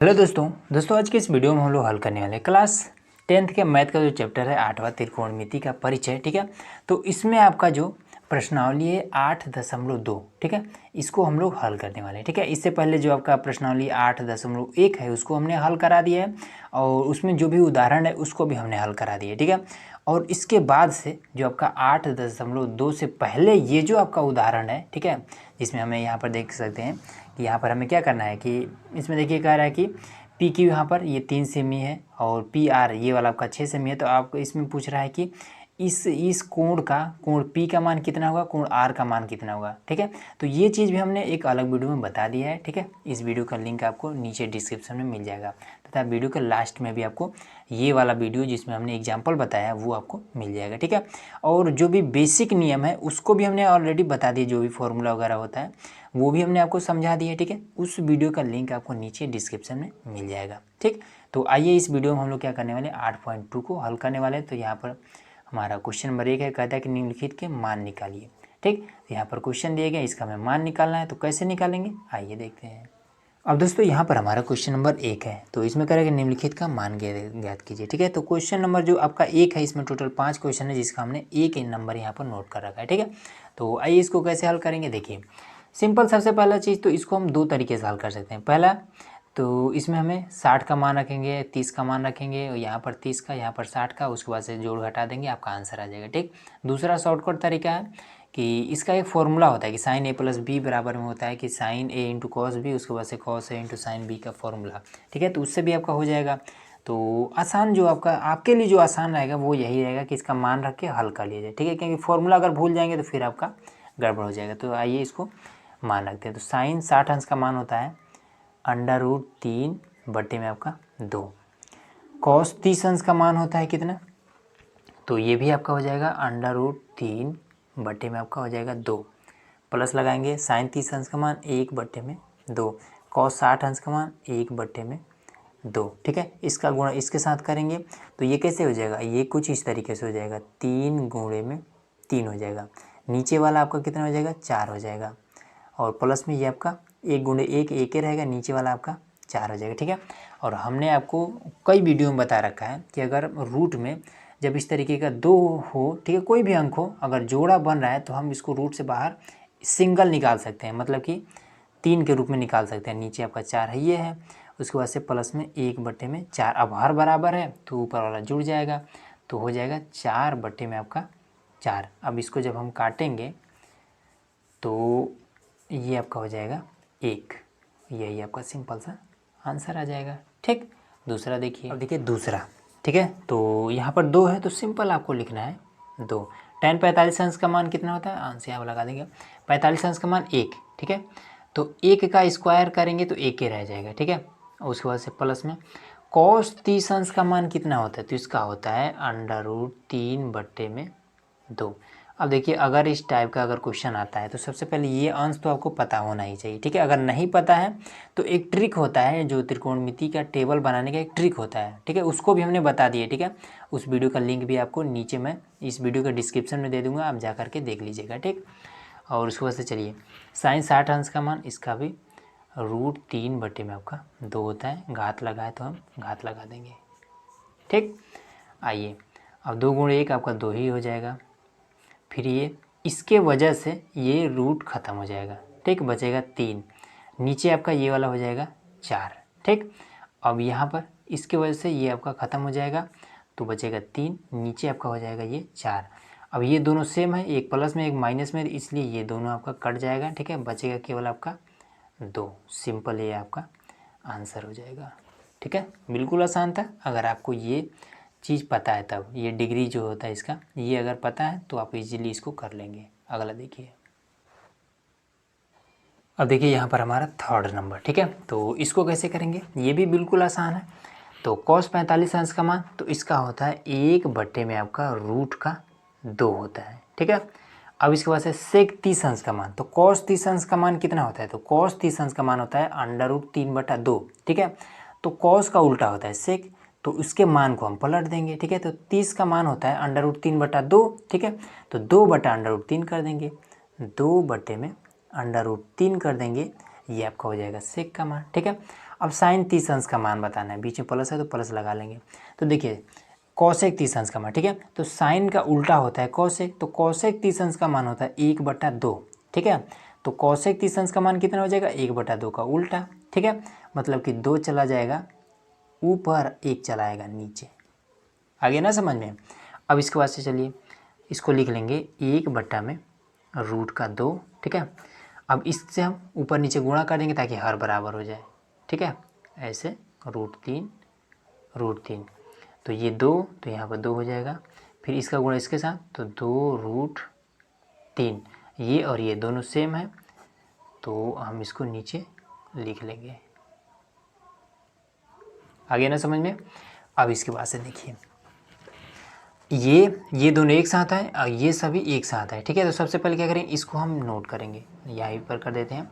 Hello दोस्तों आज के इस वीडियो में हम लोग हल करने वाले हैं क्लास 10th के मैथ का जो चैप्टर है 8वां त्रिकोणमिति का परिचय। ठीक है, तो इसमें आपका जो प्रश्नावली है 8.2, ठीक है, इसको हम लोग हल करने वाले हैं। ठीक है, इससे पहले जो आपका प्रश्नावली 8.1 है उसको हमने हल करा दिया है और उसमें जो भी उदाहरण है उसको भी हमने हल करा दिया है। ठीक है, और इसके बाद से जो आपका 8.2 से पहले ये जो आपका उदाहरण है, ठीक है, जिसमें हमें यहाँ पर देख सकते हैं कि यहाँ पर हमें क्या करना है कि इसमें देखिए कह रहा है कि पी क्यू यहाँ पर ये 3 सेमी है और पी आर ये वाला आपका 6 सेमी है। तो आपको इसमें पूछ रहा है कि इस कोण पी का मान कितना होगा, कोण आर का मान कितना होगा। ठीक है, तो ये चीज़ भी हमने एक अलग वीडियो में बता दिया है। ठीक है, इस वीडियो का लिंक आपको नीचे डिस्क्रिप्शन में मिल जाएगा तथा वीडियो के लास्ट में भी आपको ये वाला वीडियो जिसमें हमने एग्जाम्पल बताया वो आपको मिल जाएगा। ठीक है, और जो भी बेसिक नियम है उसको भी हमने ऑलरेडी बता दिया, जो भी फॉर्मूला वगैरह होता है वो भी हमने आपको समझा दिया। ठीक है, उस वीडियो का लिंक आपको नीचे डिस्क्रिप्शन में मिल जाएगा। ठीक, तो आइए इस वीडियो में हम लोग क्या करने वाले 8.2 को हल करने वाले हैं। तो यहाँ पर हमारा क्वेश्चन नंबर 1 है, कहता है कि निम्नलिखित के मान निकालिए। ठीक, तो यहाँ पर क्वेश्चन दिए गए, इसका हमें मान निकालना है। तो कैसे निकालेंगे आइए देखते हैं। अब दोस्तों यहाँ पर हमारा क्वेश्चन नंबर 1 है, तो इसमें करेंगे निम्नलिखित का मान ज्ञात कीजिए। ठीक है, तो क्वेश्चन नंबर जो आपका 1 है इसमें टोटल 5 क्वेश्चन है जिसका हमने एक नंबर यहाँ पर नोट कर रखा है। ठीक है, तो आइए इसको कैसे हल करेंगे। देखिए सिंपल, सबसे पहला चीज़ तो इसको हम दो तरीके से हल कर सकते हैं। पहला तो इसमें हमें 60 का मान रखेंगे, 30 का मान रखेंगे और यहाँ पर 30 का, यहाँ पर 60 का, उसके बाद से जोड़ घटा देंगे, आपका आंसर आ जाएगा। ठीक, दूसरा शॉर्टकट तरीका है कि इसका एक फॉर्मूला होता है कि साइन ए प्लस बी बराबर में होता है कि साइन ए इंटू कॉस बी, उसके बाद से cos A into sine B का फॉर्मूला। ठीक है, तो उससे भी आपका हो जाएगा। तो आसान जो आपका आपके लिए जो आसान रहेगा वो यही रहेगा कि इसका मान रख के हल कर लिया जाए। ठीक है, क्योंकि फॉर्मूला अगर भूल जाएंगे तो फिर आपका गड़बड़ हो जाएगा। तो आइए इसको मान रखते हैं। तो साइन 60 अंश का मान होता है √3 बटे में आपका 2। कॉस 30 अंश का मान होता है कितना, तो ये भी आपका हो जाएगा √3 बटे में आपका हो जाएगा 2। प्लस लगाएंगे साइन 30 अंश का मान 1 बटे में 2, कॉस 60 अंश का मान 1 बटे में 2। ठीक है, इसका गुणा इसके साथ करेंगे तो ये कैसे हो जाएगा, ये कुछ इस तरीके से हो जाएगा, 3 गुणे में 3 हो जाएगा। नीचे वाला आपका कितना हो जाएगा, 4 हो जाएगा। और प्लस में ये आपका 1 गुणे 1 एक ही रहेगा, नीचे वाला आपका 4 हो जाएगा। ठीक है, और हमने आपको कई वीडियो में बता रखा है कि अगर रूट में जब इस तरीके का 2 हो, ठीक है, कोई भी अंक हो, अगर जोड़ा बन रहा है तो हम इसको रूट से बाहर सिंगल निकाल सकते हैं, मतलब कि 3 के रूप में निकाल सकते हैं। नीचे आपका 4 है, ये है, उसके बाद से प्लस में 1 बटे में 4। अब हर बराबर है तो ऊपर वाला जुड़ जाएगा, तो हो जाएगा 4 बटे में आपका 4। अब इसको जब हम काटेंगे तो ये आपका हो जाएगा 1, यही आपका सिंपल सा आंसर आ जाएगा। ठीक, दूसरा देखिए। अब देखिए दूसरा, ठीक है, तो यहाँ पर 2 है तो सिंपल आपको लिखना है 2। tan 45 अंश का मान कितना होता है, आंसर यहाँ लगा देंगे, 45 अंश का मान 1। ठीक है, तो 1 का स्क्वायर करेंगे तो 1 ही रह जाएगा। ठीक है, उसके बाद से प्लस में cos 30 अंश का मान कितना होता है, तो इसका होता है √3 बटे में 2। अब देखिए अगर इस टाइप का अगर क्वेश्चन आता है तो सबसे पहले ये अंश तो आपको पता होना ही चाहिए। ठीक है, अगर नहीं पता है तो एक ट्रिक होता है, जो त्रिकोणमिति का टेबल बनाने का एक ट्रिक होता है। ठीक है, उसको भी हमने बता दिया। ठीक है, उस वीडियो का लिंक भी आपको नीचे मैं इस वीडियो के डिस्क्रिप्शन में दे दूँगा, आप जा करके देख लीजिएगा। ठीक, और उसके बाद से चलिए साइन 60 अंश का मान, इसका भी √3 बटे में आपका 2 होता है। घात लगाए तो हम घात लगा देंगे। ठीक, आइए अब 2 गुणे 1 आपका 2 ही हो जाएगा। फिर ये इसके वजह से ये रूट ख़त्म हो जाएगा। ठीक, बचेगा 3, नीचे आपका ये वाला हो जाएगा 4। ठीक, अब यहाँ पर इसके वजह से ये आपका ख़त्म हो जाएगा तो बचेगा 3, नीचे आपका हो जाएगा ये 4। अब ये दोनों सेम है, एक प्लस में एक माइनस में, इसलिए ये दोनों आपका कट जाएगा। ठीक है, बचेगा केवल आपका 2। सिंपल ये आपका आंसर हो जाएगा। ठीक है, बिल्कुल आसान था। अगर आपको ये चीज़ पता है तब, ये डिग्री जो होता है इसका, ये अगर पता है तो आप इजीली इसको कर लेंगे। अगला देखिए। अब देखिए यहाँ पर हमारा थर्ड नंबर। ठीक है, तो इसको कैसे करेंगे, ये भी बिल्कुल आसान है। तो cos 45 अंश का मान, तो इसका होता है 1 बटे में आपका √2 होता है। ठीक है, अब इसके बाद से sec 30 अंश का मान, तो cos 30 अंश का मान कितना होता है, तो cos 30 अंश का मान होता है √3/2। ठीक है, तो cos का उल्टा होता है sec, तो उसके मान को हम पलट देंगे। ठीक है, तो 30 का मान होता है √3/2। ठीक है, तो 2 बटा √3 कर देंगे, 2 बटे में √3 कर देंगे, ये आपका हो जाएगा सेक का मान। ठीक है, अब साइन 30 अंश का मान बताना है, बीच में प्लस है तो प्लस लगा लेंगे। तो देखिए कौसेक 30 अंश का मान, ठीक है, तो साइन का उल्टा होता है कौसेक, तो कौसेक 30 अंश का मान होता है 1/2, ठीक है। तो कौसेक 30 अंश का मान कितना हो जाएगा, 1/2 का उल्टा, ठीक है, मतलब कि 2 चला जाएगा ऊपर, 1 चला आएगा नीचे। आगे ना समझ में। अब इसके बाद से चलिए इसको लिख लेंगे 1/√2, ठीक है। अब इससे हम ऊपर नीचे गुणा कर देंगे ताकि हर बराबर हो जाए, ठीक है, ऐसे √3, तो ये 2, तो यहाँ पर 2 हो जाएगा, फिर इसका गुणा इसके साथ तो 2√3, ये और ये दोनों सेम है तो हम इसको नीचे लिख लेंगे। आगे ना समझ में। अब इसके बाद से देखिए ये दोनों एक साथ है और ये सभी एक साथ है, ठीक है। तो सबसे पहले क्या करेंगे, इसको हम नोट करेंगे, यहाँ पर कर देते हैं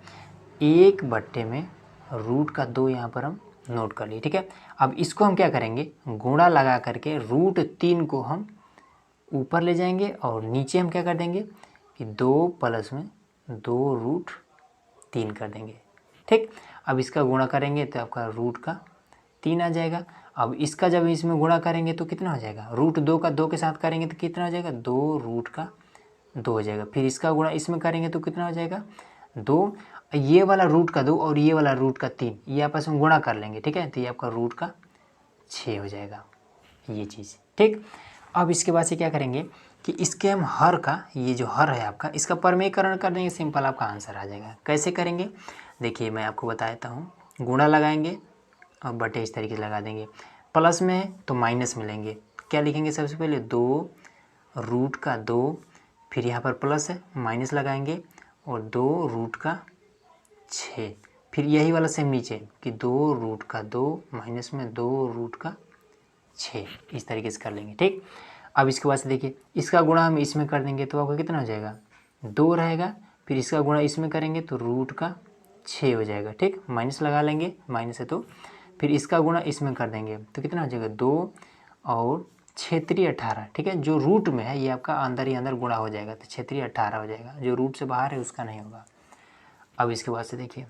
1/√2 यहाँ पर हम नोट कर लिए, ठीक है। अब इसको हम क्या करेंगे, गुणा लगा करके √3 को हम ऊपर ले जाएंगे और नीचे हम क्या कर देंगे कि 2 प्लस में 2√3 कर देंगे, ठीक। अब इसका गुणा करेंगे तो आपका √3 आ जाएगा। अब इसका जब इसमें गुणा करेंगे तो कितना हो जाएगा, √2 का 2 के साथ करेंगे तो कितना हो जाएगा, 2√2 हो जाएगा। फिर इसका गुणा इसमें करेंगे तो कितना हो जाएगा 2, ये वाला √2 और ये वाला √3 ये आपस में गुणा कर लेंगे, ठीक है, तो ये आपका √6 हो जाएगा ये चीज़, ठीक। अब इसके बाद से क्या करेंगे कि इसके हम हर का, ये जो हर है आपका, इसका परमेयकरण कर देंगे, सिंपल आपका आंसर आ जाएगा। कैसे करेंगे देखिए मैं आपको बताता देता हूँ, गुणा लगाएंगे और बटे इस तरीके से लगा देंगे, प्लस में है तो माइनस में लेंगे, क्या लिखेंगे सबसे पहले 2√2, फिर यहाँ पर प्लस है माइनस लगाएंगे और 2√6, फिर यही वाला सेम नीचे कि 2√2 माइनस में 2√6, इस तरीके से कर लेंगे, ठीक। अब इसके बाद से देखिए इसका गुणा हम इसमें कर देंगे तो आपका कितना हो जाएगा 2 रहेगा, फिर इसका गुणा इसमें करेंगे तो √6 हो जाएगा, ठीक, माइनस लगा लेंगे, माइनस है तो फिर इसका गुणा इसमें कर देंगे तो कितना हो जाएगा 2 और 6×3=18, ठीक है। जो रूट में है ये आपका अंदर ही अंदर गुणा हो जाएगा तो 6×3=18 हो जाएगा, जो रूट से बाहर है उसका नहीं होगा। अब इसके बाद से देखिए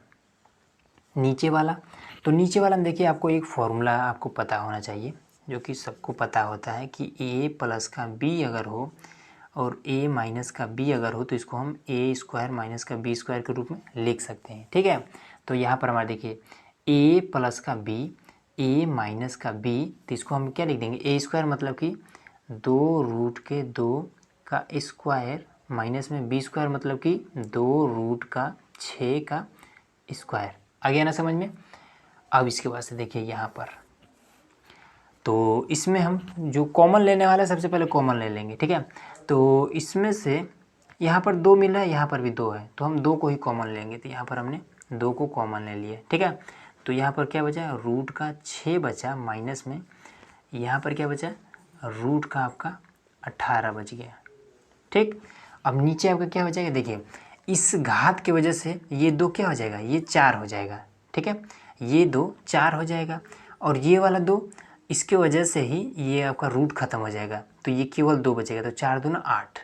नीचे वाला, तो नीचे वाला में देखिए आपको एक फॉर्मूला आपको पता होना चाहिए जो कि सबको पता होता है कि a प्लस का b अगर हो और a माइनस का b अगर हो तो इसको हम a² माइनस का b² के रूप में लिख सकते हैं, ठीक है। तो यहाँ पर हमारे देखिए a प्लस का b, a माइनस का b, तो इसको हम क्या लिख देंगे a² मतलब कि 2√2 का स्क्वायर माइनस में b² मतलब कि 2√6 का स्क्वायर। आ गया ना समझ में। अब इसके बाद से देखिए यहाँ पर तो इसमें हम जो कॉमन लेने वाला है सबसे पहले कॉमन ले लेंगे, ठीक है। तो इसमें से यहाँ पर 2 मिल रहा है, यहाँ पर भी 2 है तो हम 2 को ही कॉमन लेंगे, तो यहाँ पर हमने 2 को कॉमन ले लिया, ठीक है। तो यहाँ पर क्या बचा, √6 बचा, माइनस में यहाँ पर क्या बचा, रूट का आपका 18 बच गया, ठीक। अब नीचे आपका क्या हो जाएगा देखिए, इस घात की वजह से ये 2 क्या हो जाएगा, ये 4 हो जाएगा, ठीक है, ये 2 4 हो जाएगा और ये वाला 2 इसके वजह से ही ये आपका रूट ख़त्म हो जाएगा तो ये केवल 2 बचेगा, तो 4 दूना 8,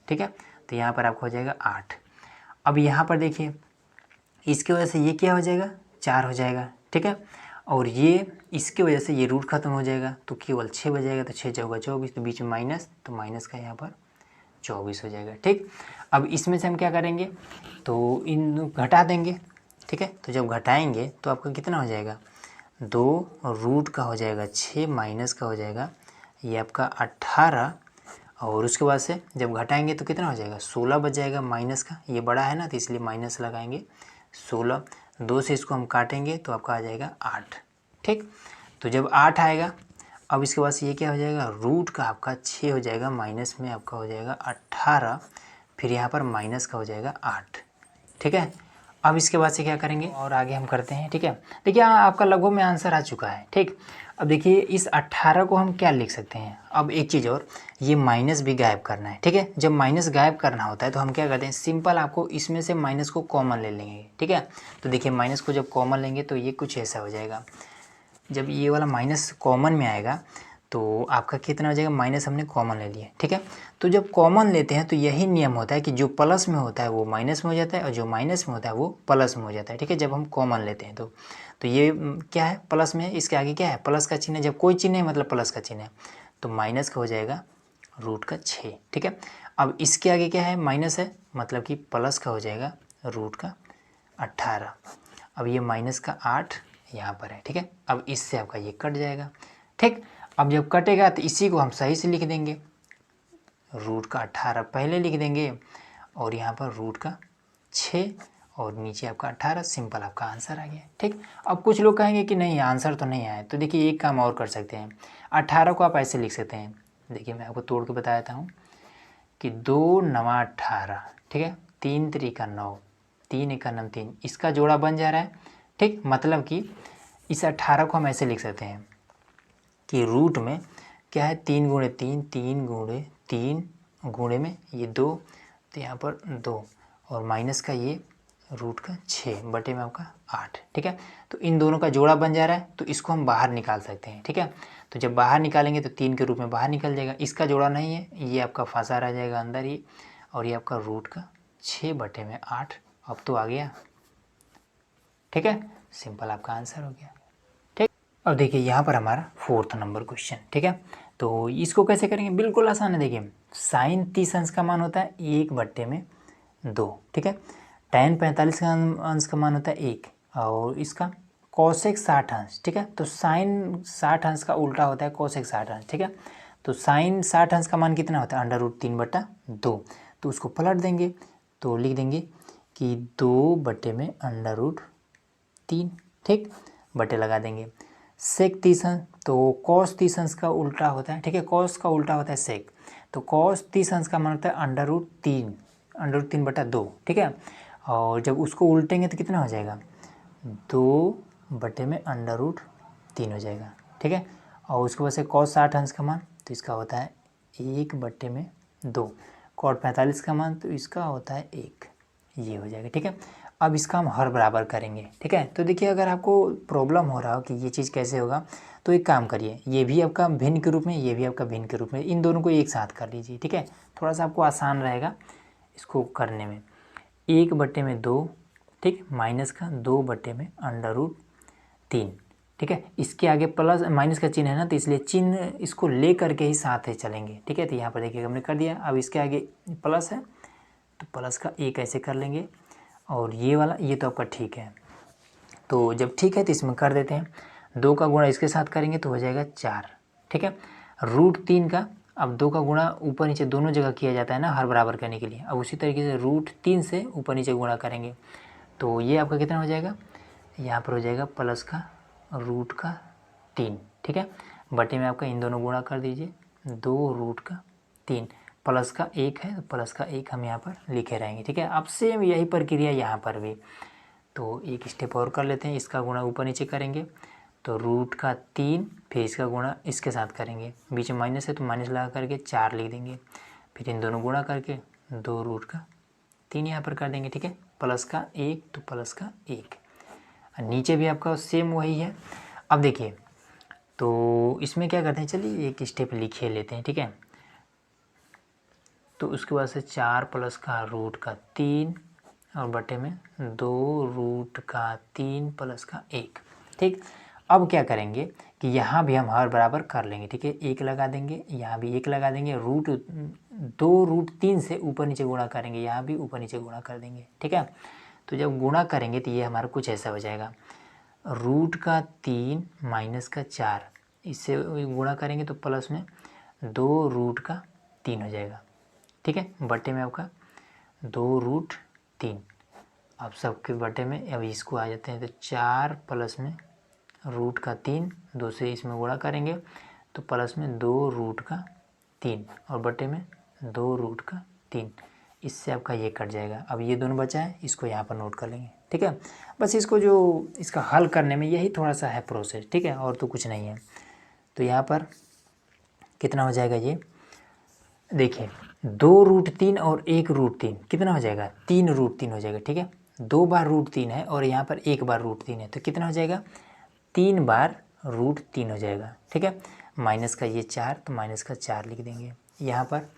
ठीक है। तो यहाँ पर आपको हो जाएगा 8। अब यहाँ पर देखिए इसके वजह से ये क्या हो जाएगा 4 हो जाएगा, ठीक है, और ये इसके वजह से ये रूट ख़त्म हो जाएगा तो केवल 6 बचेगा, तो 6 चौका 24, तो बीच में माइनस, तो माइनस का यहाँ पर 24 हो जाएगा, ठीक। अब इसमें से हम क्या करेंगे तो इन घटा देंगे, ठीक है। तो जब घटाएंगे तो आपका कितना हो जाएगा 2 रूट का हो जाएगा 6 माइनस का हो जाएगा ये आपका 18 और उसके बाद से जब घटाएंगे तो कितना हो जाएगा 16 बच जाएगा, माइनस का ये बड़ा है ना तो इसलिए माइनस लगाएंगे 16, 2 से इसको हम काटेंगे तो आपका आ जाएगा 8, ठीक। तो जब 8 आएगा अब इसके बाद से ये क्या हो जाएगा रूट का आपका 6 हो जाएगा, माइनस में आपका हो जाएगा 18, फिर यहाँ पर माइनस का हो जाएगा 8, ठीक है। अब इसके बाद से क्या करेंगे और आगे हम करते हैं, ठीक है। देखिए आपका लगभग में आंसर आ चुका है, ठीक। अब देखिए इस 18 को हम क्या लिख सकते हैं, अब एक चीज़ और, ये माइनस भी गायब करना है, ठीक है। जब माइनस गायब करना होता है तो हम क्या करते हैं, सिंपल आपको इसमें से माइनस को कॉमन ले लेंगे, ठीक है। तो देखिए माइनस को जब कॉमन लेंगे तो ये कुछ ऐसा हो जाएगा, जब ये वाला माइनस कॉमन में आएगा तो आपका कितना हो जाएगा, माइनस हमने कॉमन ले लिया, ठीक है। तो जब कॉमन लेते हैं तो यही नियम होता है कि जो प्लस में होता है वो माइनस में हो जाता है और जो माइनस में होता है वो प्लस में हो जाता है, ठीक है, जब हम कॉमन लेते हैं तो ये क्या है, प्लस में है, इसके आगे क्या है, प्लस का चिन्ह है। जब कोई चिन्ह है मतलब प्लस का चिन्ह है, तो माइनस का हो जाएगा रूट का 6, ठीक है। अब इसके आगे क्या है, माइनस है, मतलब कि प्लस का हो जाएगा रूट का 18। अब ये माइनस का 8 यहाँ पर है, ठीक है। अब इससे आपका ये कट जाएगा, ठीक। अब जब कटेगा तो इसी को हम सही से लिख देंगे, रूट का 18 पहले लिख देंगे और यहाँ पर रूट का 6 और नीचे आपका 18, सिंपल आपका आंसर आ गया, ठीक। अब कुछ लोग कहेंगे कि नहीं आंसर तो नहीं आया, तो देखिए एक काम और कर सकते हैं, 18 को आप ऐसे लिख सकते हैं, देखिए मैं आपको तोड़ के बता देता हूँ कि 2 नवा 18, ठीक है, 3 त्रिका 9, 3 एका 9 3, इसका जोड़ा बन जा रहा है, ठीक। मतलब कि इस 18 को हम ऐसे लिख सकते हैं कि रूट में क्या है, 3 गुणे 3, 3 गुणे 3 गुणे में ये 2, तो यहाँ पर 2 और माइनस का ये रूट का 6 बटे में आपका 8, ठीक है। तो इन दोनों का जोड़ा बन जा रहा है, तो इसको हम बाहर निकाल सकते हैं, ठीक है। तो जब बाहर निकालेंगे तो 3 के रूप में बाहर निकल जाएगा, इसका जोड़ा नहीं है, ये आपका फंसा रह जाएगा अंदर ही, और ये आपका रूट का 6 बटे में 8 अब तो आ गया, ठीक है। सिंपल आपका आंसर हो गया, ठीक। अब देखिए यहाँ पर हमारा 4th नंबर क्वेश्चन, ठीक है। तो इसको कैसे करेंगे, बिल्कुल आसान है। देखिए साइन 30 अंश का मान होता है 1 बट्टे में 2, ठीक है। tan 45 का अंश का मान होता है 1 और इसका cosec 60 अंश, ठीक है। तो साइन 60 अंश का उल्टा होता है cosec 60 अंश, ठीक है। तो साइन 60 अंश का मान कितना होता है, अंडर रूट 3/2, तो उसको पलट देंगे तो लिख देंगे कि 2 बटे में अंडर रूट 3, ठीक, बटे लगा देंगे। सेक 30 अंश, तो कॉस 30 अंश का उल्टा होता है, ठीक है, कॉस का उल्टा होता है सेक, तो कॉस 30 अंश का मान होता है अंडर रूट 3/2, ठीक है। और जब उसको उल्टेंगे तो कितना हो जाएगा, 2 बटे में अंडर रूट 3 हो जाएगा, ठीक है। और उसके बाद से कॉस 60 अंश का मान, तो इसका होता है 1 बटे में 2, कॉट 45 का मान, तो इसका होता है 1, ये हो जाएगा, ठीक है। अब इसका हम हर बराबर करेंगे, ठीक है। तो देखिए अगर आपको प्रॉब्लम हो रहा हो कि ये चीज़ कैसे होगा, तो एक काम करिए, ये भी आपका भिन्न के रूप में, ये भी आपका भिन्न के रूप में, इन दोनों को एक साथ कर लीजिए, ठीक है। थोड़ा सा आपको आसान रहेगा इसको करने में। 1 बटे में 2, ठीक, माइनस का 2 बटे में अंडर रूट 3, ठीक है। इसके आगे प्लस माइनस का चिन्ह है ना, तो इसलिए चिन्ह इसको ले करके ही साथ ही चलेंगे, ठीक है। तो यहाँ पर देखिए हमने कर दिया। अब इसके आगे प्लस है तो प्लस का 1 ऐसे कर लेंगे, और ये वाला ये तो आपका ठीक है। तो जब ठीक है तो इसमें कर देते हैं, 2 का गुणा इसके साथ करेंगे तो हो जाएगा 4, ठीक है। रूट 3 का, अब 2 का गुणा ऊपर नीचे दोनों जगह किया जाता है ना हर बराबर करने के लिए। अब उसी तरीके से रूट 3 से ऊपर नीचे गुणा करेंगे, तो ये आपका कितना हो जाएगा, यहाँ पर हो जाएगा प्लस का रूट का 3, ठीक है, बटे में आपका इन दोनों गुणा कर दीजिए, 2 रूट का 3, प्लस का 1 है, प्लस का 1 हम यहाँ पर लिखे रहेंगे, ठीक है। अब सेम यही प्रक्रिया यहाँ पर भी, तो एक स्टेप और कर लेते हैं, इसका गुणा ऊपर नीचे करेंगे तो रूट का 3, फिर इसका गुणा इसके साथ करेंगे, बीच में माइनस है तो माइनस लगा करके 4 लिख देंगे, फिर इन दोनों गुणा करके 2 रूट का 3 यहाँ पर कर देंगे, ठीक है। प्लस का 1 तो प्लस का 1, नीचे भी आपका सेम वही है। अब देखिए तो इसमें क्या करते हैं, चलिए एक स्टेप लिखे लेते हैं, ठीक है। तो उसके बाद से 4 प्लस का रूट का 3 और बटे में 2 रूट का 3 प्लस का 1, ठीक। अब क्या करेंगे कि यहाँ भी हम हर बराबर कर लेंगे, ठीक है, 1 लगा देंगे, यहाँ भी 1 लगा देंगे, 2 रूट 3 से ऊपर नीचे गुणा करेंगे, यहाँ भी ऊपर नीचे गुणा कर देंगे, ठीक है। तो जब गुणा करेंगे तो ये हमारा कुछ ऐसा हो जाएगा, रूट का 3 माइनस का 4, इससे गुणा करेंगे तो प्लस में 2 रूट का 3 हो जाएगा, ठीक है, बटे में आपका 2 रूट 3, अब सबके बटे में अब इसको आ जाते हैं, तो 4 प्लस में रूट का 3, 2 से इसमें गुणा करेंगे तो प्लस में 2 रूट का 3 और बटे में 2 रूट का 3, इससे आपका ये कट जाएगा। अब ये दोनों बचा है, इसको यहाँ पर नोट कर लेंगे, ठीक है। बस इसको जो इसका हल करने में यही थोड़ा सा है प्रोसेस, ठीक है, और तो कुछ नहीं है। तो यहाँ पर कितना हो जाएगा, ये देखिए 2 रूट 3 और 1 रूट 3 कितना हो जाएगा, 3 रूट 3 हो जाएगा, ठीक है। 2 बार रूट 3 है और यहाँ पर 1 बार रूट 3 है, तो कितना हो जाएगा, 3 बार रूट 3 हो जाएगा, ठीक है। माइनस का ये 4, तो माइनस का 4 लिख देंगे। यहाँ पर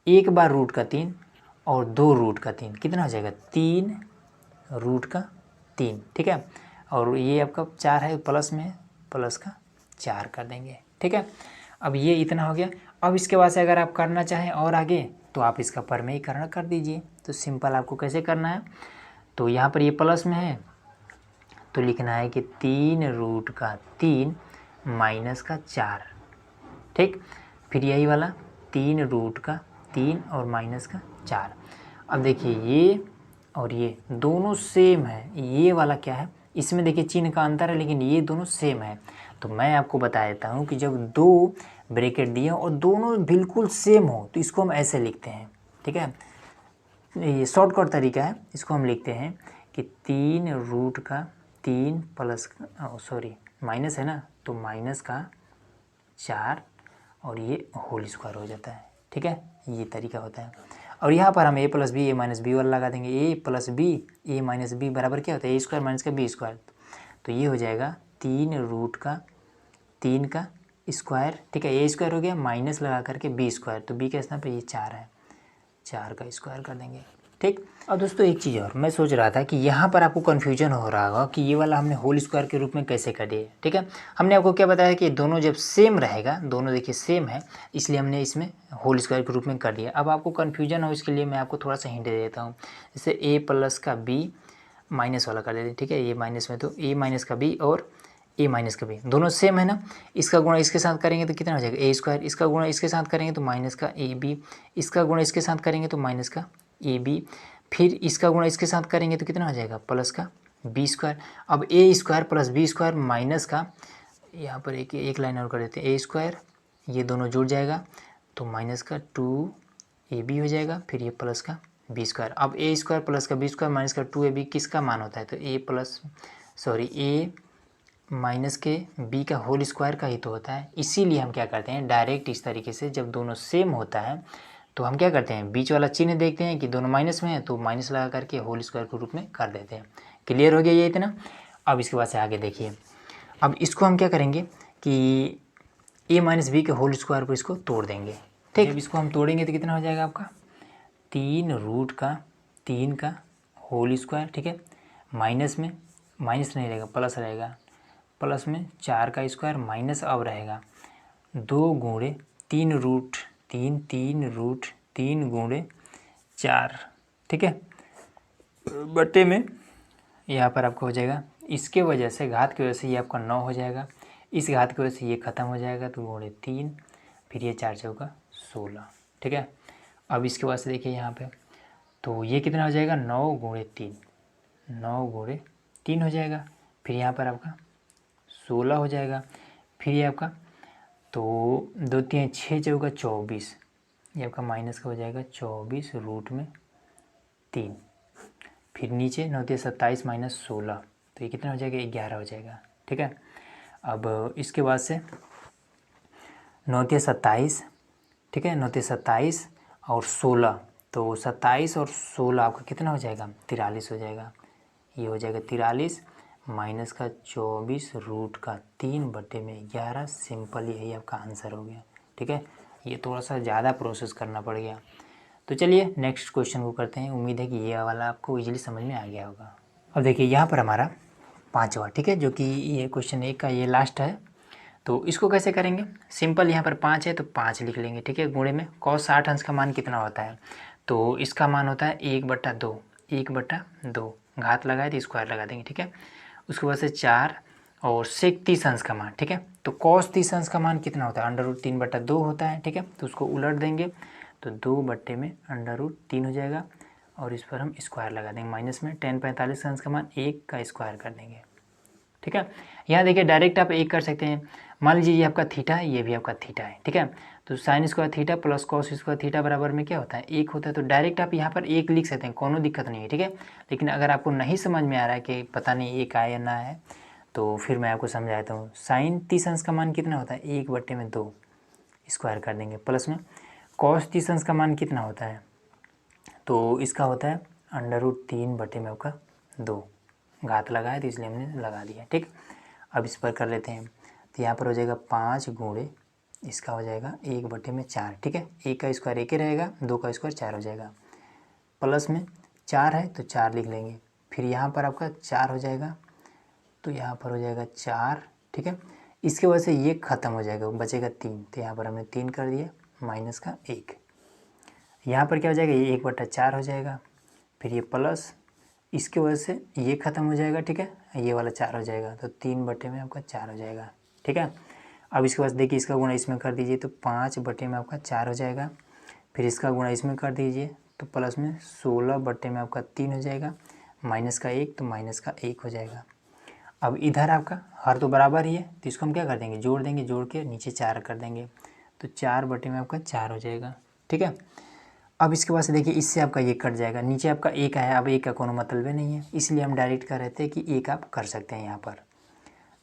1 बार रूट का 3 और 2 रूट का 3 कितना हो जाएगा, 3 रूट का 3, ठीक है। और ये आपका 4 है प्लस में है, प्लस का 4 कर देंगे, ठीक है। अब ये इतना हो गया। अब इसके बाद से अगर आप करना चाहें और आगे तो आप इसका परमेयीकरण कर दीजिए। तो सिंपल आपको कैसे करना है, तो यहाँ पर ये प्लस में है तो लिखना है कि 3√3 माइनस का 4, ठीक। फिर यही वाला 3√3 और माइनस का 4। अब देखिए ये और ये दोनों सेम है, ये वाला क्या है, इसमें देखिए चिन्ह का अंतर है लेकिन ये दोनों सेम है। तो मैं आपको बता देता हूँ कि जब दो ब्रैकेट दिए और दोनों बिल्कुल सेम हो तो इसको हम ऐसे लिखते हैं, ठीक है। ये शॉर्टकट तरीका है, इसको हम लिखते हैं कि 3√3 प्लस सॉरी माइनस है ना, तो माइनस का 4 और ये होल स्क्वायर हो जाता है, ठीक है। ये तरीका होता है। और यहाँ पर हम a plus B A minus B वाला लगा देंगे। a plus B A minus B बराबर क्या होता है, a स्क्वायर माइनस का बी स्क्वायर। तो ये हो जाएगा 3√3 का स्क्वायर, ठीक है। a स्क्वायर हो गया माइनस लगा करके बी स्क्वायर, तो b के स्थान पे ये 4 है, 4 का स्क्वायर कर देंगे, ठीक। और दोस्तों एक चीज़ और मैं सोच रहा था कि यहाँ पर आपको कन्फ्यूजन हो रहा होगा कि ये वाला हमने होल स्क्वायर के रूप में कैसे कर दिए, ठीक है। हमने आपको क्या बताया कि दोनों जब सेम रहेगा, दोनों देखिए सेम है, इसलिए हमने इसमें होल स्क्वायर के रूप में कर दिया। अब आपको कन्फ्यूजन हो इसके लिए मैं आपको थोड़ा सा हिंट दे देता हूँ। जैसे ए प्लस का बी माइनस वाला कर देते, ठीक है। ये माइनस में तो ए माइनस का बी और ए माइनस का बी दोनों सेम है ना, इसका गुणा इसके साथ करेंगे तो कितना हो जाएगा ए स्क्वायर, इसका गुणा इसके साथ करेंगे तो माइनस का ए बी, इसका गुणा इसके साथ करेंगे तो माइनस का ए बी, फिर इसका गुणा इसके साथ करेंगे तो कितना हो जाएगा प्लस का बी स्क्वायर। अब A square plus B square minus का, यहाँ पर एक लाइन और कर देते हैं, ए स्क्वायर ये दोनों जुड़ जाएगा तो माइनस का 2ab हो जाएगा, फिर ये प्लस का बी स्क्वायर। अब ए स्क्वायर प्लस का बी स्क्वायर माइनस का 2ab किसका मान होता है, तो ए माइनस के बी का होल स्क्वायर का ही तो होता है। इसीलिए हम क्या करते हैं डायरेक्ट इस तरीके से, जब दोनों सेम होता है तो हम क्या करते हैं बीच वाला चिन्ह देखते हैं कि दोनों माइनस में है तो माइनस लगा करके होल स्क्वायर के रूप में कर देते हैं। क्लियर हो गया ये इतना। अब इसके बाद से आगे देखिए, अब इसको हम क्या करेंगे कि a माइनस बी के होल स्क्वायर पर इसको तोड़ देंगे, ठीक। जब इसको हम तोड़ेंगे तो कितना हो जाएगा आपका 3√3 का होल स्क्वायर, ठीक है। माइनस में माइनस नहीं रहेगा प्लस रहेगा, प्लस में 4 का स्क्वायर माइनस अब रहेगा 2 गुणे 3√3 गुणे 4, ठीक है, बट्टे में यहाँ पर आपको हो जाएगा, इसके वजह से घात की वजह से ये आपका 9 हो जाएगा, इस घात की वजह से ये ख़त्म हो जाएगा तो गुणे 3, फिर ये 4 चौका 16, ठीक है। अब इसके बाद से देखिए यहाँ पे तो ये कितना हो जाएगा 9 गुणे 3 हो जाएगा, फिर यहाँ पर आपका 16 हो जाएगा, फिर ये आपका तो 2 3 6 चौका 24, ये आपका माइनस का हो जाएगा 24√3, फिर नीचे 9 3 27 माइनस 16 तो ये कितना हो जाएगा 11 हो जाएगा, ठीक है। अब इसके बाद से 9 3 27, ठीक है, 9 3 27 और 16, तो 27 और 16 आपका कितना हो जाएगा 43 हो जाएगा, ये हो जाएगा 43 माइनस का 24√3 बटे में 11, सिंपल यही आपका आंसर हो गया, ठीक है। ये थोड़ा सा ज़्यादा प्रोसेस करना पड़ गया। तो चलिए नेक्स्ट क्वेश्चन को करते हैं, उम्मीद है कि ये वाला आपको इजीली समझ में आ गया होगा। अब देखिए यहाँ पर हमारा 5वां, ठीक है, जो कि ये क्वेश्चन 1 का ये लास्ट है। तो इसको कैसे करेंगे, सिंपल यहाँ पर 5 है तो 5 लिख लेंगे, ठीक है। गुणे में cos 60 अंश का मान कितना होता है, तो इसका मान होता है 1/2 घात लगाए तो स्क्वायर लगा देंगे, ठीक है। उसके बाद से 4 और sec 30 अंश का मान, ठीक है। तो cos 30 अंश का मान कितना होता है √3/2 होता है, ठीक है। तो उसको उलट देंगे तो 2 बट्टे में √3 हो जाएगा और इस पर हम स्क्वायर लगा देंगे, माइनस में tan 45 अंश का मान 1 का स्क्वायर कर देंगे, ठीक है। यहाँ देखिए डायरेक्ट आप 1 कर सकते हैं, मान लीजिए ये आपका थीटा है, ये भी आपका थीटा है, ठीक है। तो sine square theta plus cos square theta बराबर में क्या होता है 1 होता है, तो डायरेक्ट आप यहाँ पर 1 लिख सकते हैं, कोनो दिक्कत नहीं है, ठीक है। लेकिन अगर आपको नहीं समझ में आ रहा है कि पता नहीं 1 आया या ना है तो फिर मैं आपको समझाता हूँ। साइन 30 अंश का मान कितना होता है 1/2 स्क्वायर कर देंगे, प्लस में कॉस 30 अंश का मान कितना होता है, तो इसका होता है √3/2 घात लगा है तो इसलिए हमने लगा दिया, ठीक। अब इस पर कर लेते हैं, तो यहाँ पर हो जाएगा 5 गुणे इसका हो जाएगा 1/4, ठीक है। 1 का स्क्वायर 1 ही रहेगा, 2 का स्क्वायर 4 हो जाएगा, प्लस में 4 है तो 4 लिख लेंगे, फिर यहाँ पर आपका 4 हो जाएगा तो यहाँ पर हो जाएगा 4, ठीक है। इसके वजह से ये ख़त्म हो जाएगा, बचेगा 3, तो यहाँ पर हमने 3 कर दिया माइनस का 1। यहाँ पर क्या हो जाएगा, ये 1/4 हो जाएगा, फिर ये प्लस, इसके वजह से ये ख़त्म हो जाएगा, ठीक है। ये वाला 4 हो जाएगा, तो 3 में आपका 4 हो जाएगा, ठीक है। अब इसके बाद देखिए इसका गुणा इसमें कर दीजिए तो 5 में आपका 4 हो जाएगा। फिर इसका गुणा इसमें कर दीजिए तो प्लस में 16 में आपका 3 हो जाएगा, माइनस का 1 तो माइनस का 1 हो जाएगा। अब इधर आपका हर तो बराबर ही है, तो इसको हम क्या कर देंगे, जोड़ देंगे, जोड़ के नीचे 4 कर देंगे, तो 4 में आपका 4 हो जाएगा, ठीक है। अब इसके बाद से देखिए इससे आपका ये कट जाएगा, नीचे आपका 1 आया, अब 1 का कोनो मतलब ही नहीं है, इसलिए हम डायरेक्ट कर रहे थे कि 1 आप कर सकते हैं यहाँ पर।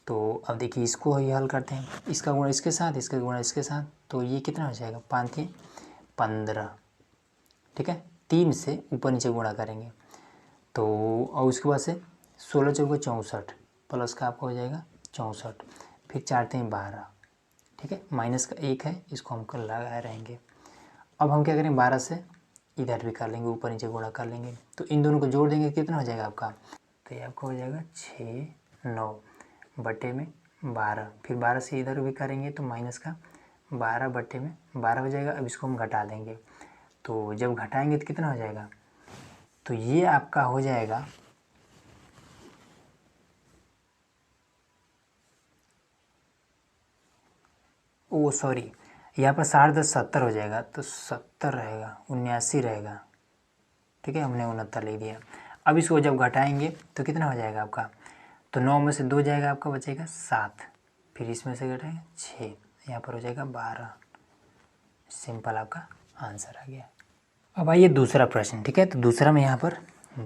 तो अब देखिए इसको ही हल करते हैं, इसका गुणा इसके साथ, इसका गुणा इसके साथ, तो ये कितना हो जाएगा, 5 × 15, ठीक है। 3 से ऊपर नीचे गुणा करेंगे तो, और उसके बाद से 16 × 4 = 64, प्लस का आपका हो जाएगा 64, फिर 4 × 3 = 12, ठीक है। माइनस का 1 है, इसको हम कल लगाए रहेंगे। अब हम क्या करें, 12 से इधर भी कर लेंगे, ऊपर नीचे गुणा कर लेंगे, तो इन दोनों को जोड़ देंगे, कितना हो जाएगा आपका, तो ये आपका हो जाएगा 6 9 में 12, फिर 12 से इधर भी करेंगे तो माइनस का 12 में 12 हो जाएगा। अब इसको हम घटा देंगे, तो जब घटाएंगे तो कितना हो जाएगा, तो ये आपका हो जाएगा सॉरी, यहाँ पर 60 10 70 हो जाएगा, तो 70 रहेगा, 79 रहेगा, ठीक है। हमने 69 लिख दिया। अब इसको जब घटाएंगे तो कितना हो जाएगा आपका, तो 9 में से 2 जाएगा, आपका बचेगा 7, फिर इसमें से घटाएंगे 6, यहाँ पर हो जाएगा 12। सिंपल आपका आंसर आ गया। अब आइए दूसरा प्रश्न, ठीक है। तो दूसरा में यहाँ पर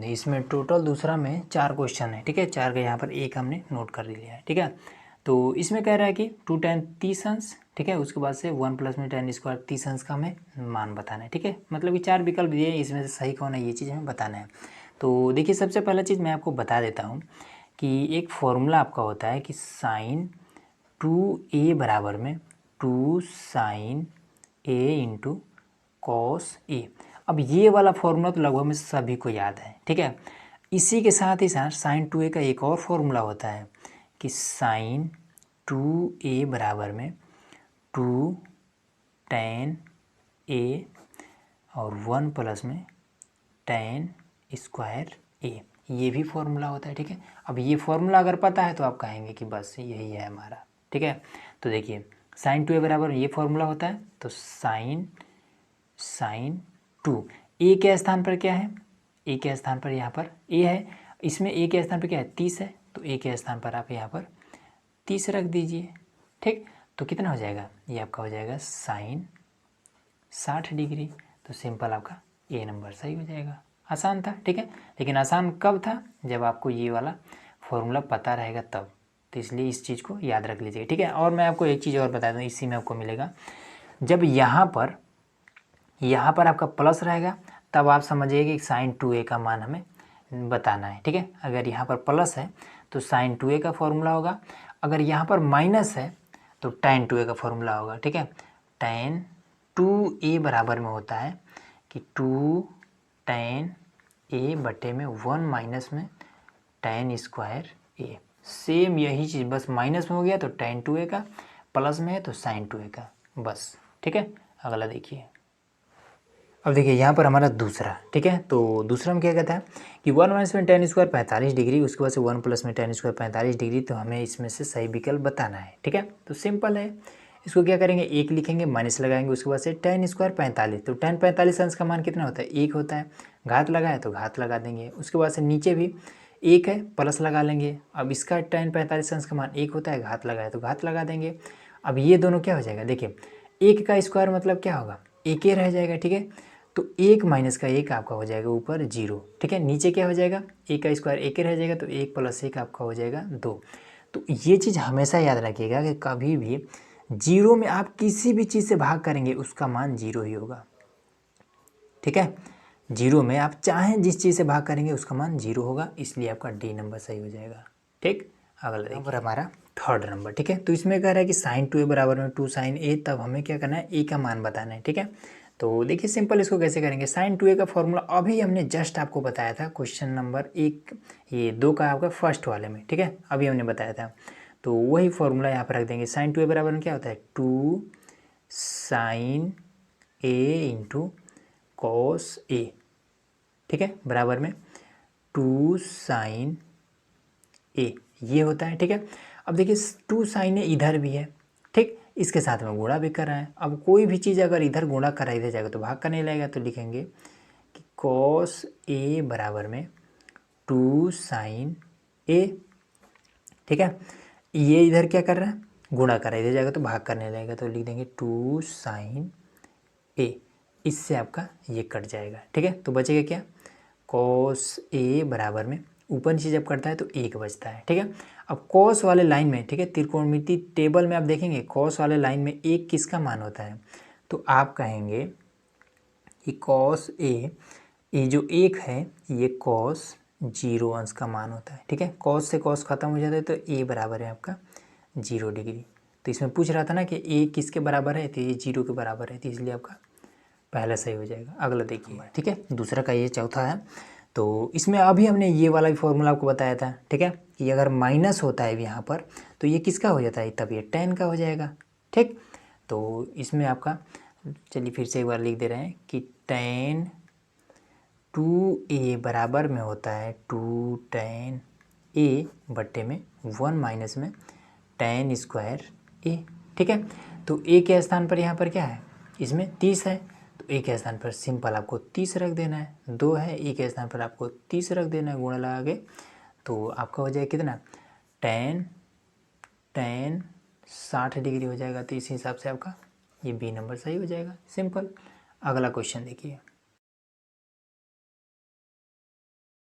इसमें टोटल दूसरा में 4 क्वेश्चन है, ठीक है। 4 का यहाँ पर एक हमने नोट कर लिया है, ठीक है। तो इसमें कह रहा है कि 2 tan 30 अंश, ठीक है। उसके बाद से 1 + में tan² 30 अंश का हमें मान बताना है, ठीक है। मतलब कि 4 विकल्प दिए, इसमें से सही कौन है ये चीज़ हमें बताना है। तो देखिए सबसे पहला चीज़ मैं आपको बता देता हूँ कि एक फॉर्मूला आपका होता है कि sin 2a बराबर में 2 sin a × cos a। अब ये वाला फॉर्मूला तो लगभग में सभी को याद है, ठीक है। इसी के साथ ही साथ sin 2a का एक और फॉर्मूला होता है कि sin 2a बराबर में 2 tan a और 1 + में tan² a, ये भी फॉर्मूला होता है, ठीक है। अब ये फॉर्मूला अगर पता है तो आप कहेंगे कि बस यही है हमारा, ठीक है। तो देखिए sin 2a बराबर ये फॉर्मूला होता है, तो sin 2 a के स्थान पर क्या है, a के स्थान पर यहाँ पर a है, इसमें a के स्थान पर क्या है 30 है, तो a के स्थान पर आप यहाँ पर 30 रख दीजिए, ठीक। तो कितना हो जाएगा, ये आपका हो जाएगा sin 60 डिग्री। तो सिंपल आपका ए नंबर सही हो जाएगा। आसान था, ठीक है। लेकिन आसान कब था, जब आपको ये वाला फॉर्मूला पता रहेगा तब, तो इसलिए इस चीज़ को याद रख लीजिए, ठीक है। और मैं आपको एक चीज़ और बता दूँ, इसी में आपको मिलेगा, जब यहाँ पर आपका प्लस रहेगा तब आप समझिए कि sin 2a का मान हमें बताना है, ठीक है। अगर यहाँ पर प्लस है तो sin 2a का फॉर्मूला होगा, अगर यहाँ पर माइनस है तो tan 2a का फॉर्मूला होगा, ठीक है। tan 2a बराबर में होता है कि 2 tan a बटे में 1 माइनस में tan² a। सेम यही चीज़, बस माइनस में हो गया तो tan 2a का, प्लस में है तो sin 2a का, बस, ठीक है। अगला देखिए, अब देखिए यहाँ पर हमारा दूसरा, ठीक है। तो दूसरा में क्या कहता है कि 1 - में tan² 45 डिग्री, उसके बाद से 1 + में tan² 45 डिग्री, तो हमें इसमें से सही विकल्प बताना है, ठीक है। तो सिंपल है, इसको क्या करेंगे, 1 लिखेंगे, माइनस लगाएंगे, उसके बाद से tan² 45, तो tan 45 अंश का मान कितना होता है, 1 होता है, घात लगाए तो घात लगा देंगे, उसके बाद से नीचे भी 1 है, प्लस लगा लेंगे। अब इसका tan 45 अंश का मान 1 होता है, घात लगाए तो घात लगा देंगे। अब ये दोनों क्या हो जाएगा, देखिए 1 का स्क्वायर मतलब क्या होगा, 1 ही रह जाएगा, ठीक है। तो 1 माइनस का 1 आपका हो जाएगा ऊपर 0, ठीक है। नीचे क्या हो जाएगा, 1 का स्क्वायर 1 ही रह जाएगा, तो 1 + 1 आपका हो जाएगा 2। तो ये चीज़ हमेशा याद रखिएगा कि कभी भी 0 में आप किसी भी चीज़ से भाग करेंगे उसका मान 0 ही होगा, ठीक है। 0 में आप चाहें जिस चीज़ से भाग करेंगे उसका मान 0 होगा, इसलिए आपका डी नंबर सही हो जाएगा, ठीक। अगला नंबर हमारा थर्ड नंबर, ठीक है। तो इसमें कह रहा है कि sin 2a बराबर में 2 sin a, तब हमें क्या करना है, a का मान बताना है, ठीक है। तो देखिए सिंपल इसको कैसे करेंगे, साइन 2a का फॉर्मूला अभी हमने जस्ट आपको बताया था क्वेश्चन नंबर 1 ये 2 का आपका फर्स्ट वाले में, ठीक है, अभी हमने बताया था। तो वही फॉर्मूला यहाँ पर रख देंगे, साइन 2a बराबर में क्या होता है 2 sine a into cos a, ठीक है, बराबर में 2 साइन a ये होता है, ठीक है। अब देखिए 2 साइन a इधर भी है, ठीक, इसके साथ में गुणा भी कर रहा है। अब कोई भी चीज़ अगर इधर गुणा करा इधर जाएगा तो भाग करने लगेगा, तो लिखेंगे कि कॉस a बराबर में 2 साइन a, ठीक है। ये इधर क्या कर रहा है गुणा कर रहा है, इधर जाएगा तो भाग करने लगेगा, तो लिख देंगे 2 साइन a, इससे आपका ये कट जाएगा, ठीक है। तो बचेगा क्या कॉस a बराबर में ऊपर नीचे जब करता है तो 1 बचता है, ठीक है। अब कॉस वाले लाइन में, ठीक है, त्रिकोणमिति टेबल में आप देखेंगे कॉस वाले लाइन में 1 किसका मान होता है, तो आप कहेंगे कि कॉस a ये जो 1 है ये कॉस 0 अंश का मान होता है, ठीक है। कॉस से कॉस खत्म हो जाता है तो a बराबर है आपका 0 डिग्री। तो इसमें पूछ रहा था ना कि a किसके बराबर है, तो ये 0 के बराबर है, तो इसलिए आपका पहला सही हो जाएगा। अगला देखिए, ठीक है, दूसरा का ये चौथा है। तो इसमें अभी हमने ये वाला भी फॉर्मूला आपको बताया था, ठीक है, कि अगर माइनस होता है यहाँ पर तो ये किसका हो जाता है, तब ये tan का हो जाएगा, ठीक। तो इसमें आपका चलिए फिर से एक बार लिख दे रहे हैं कि tan 2a बराबर में होता है 2 tan a बट्टे में 1 माइनस में tan स्क्वायर a, ठीक है। तो a के स्थान पर यहाँ पर क्या है, इसमें 30 है, तो a के स्थान पर सिंपल आपको 30 रख देना है, 2 है a के स्थान पर आपको 30 रख देना है गुणा लगा के, तो आपका हो जाएगा कितना tan 60 डिग्री हो जाएगा। तो इस हिसाब से आपका ये बी नंबर सही हो जाएगा, सिंपल। अगला क्वेश्चन देखिए,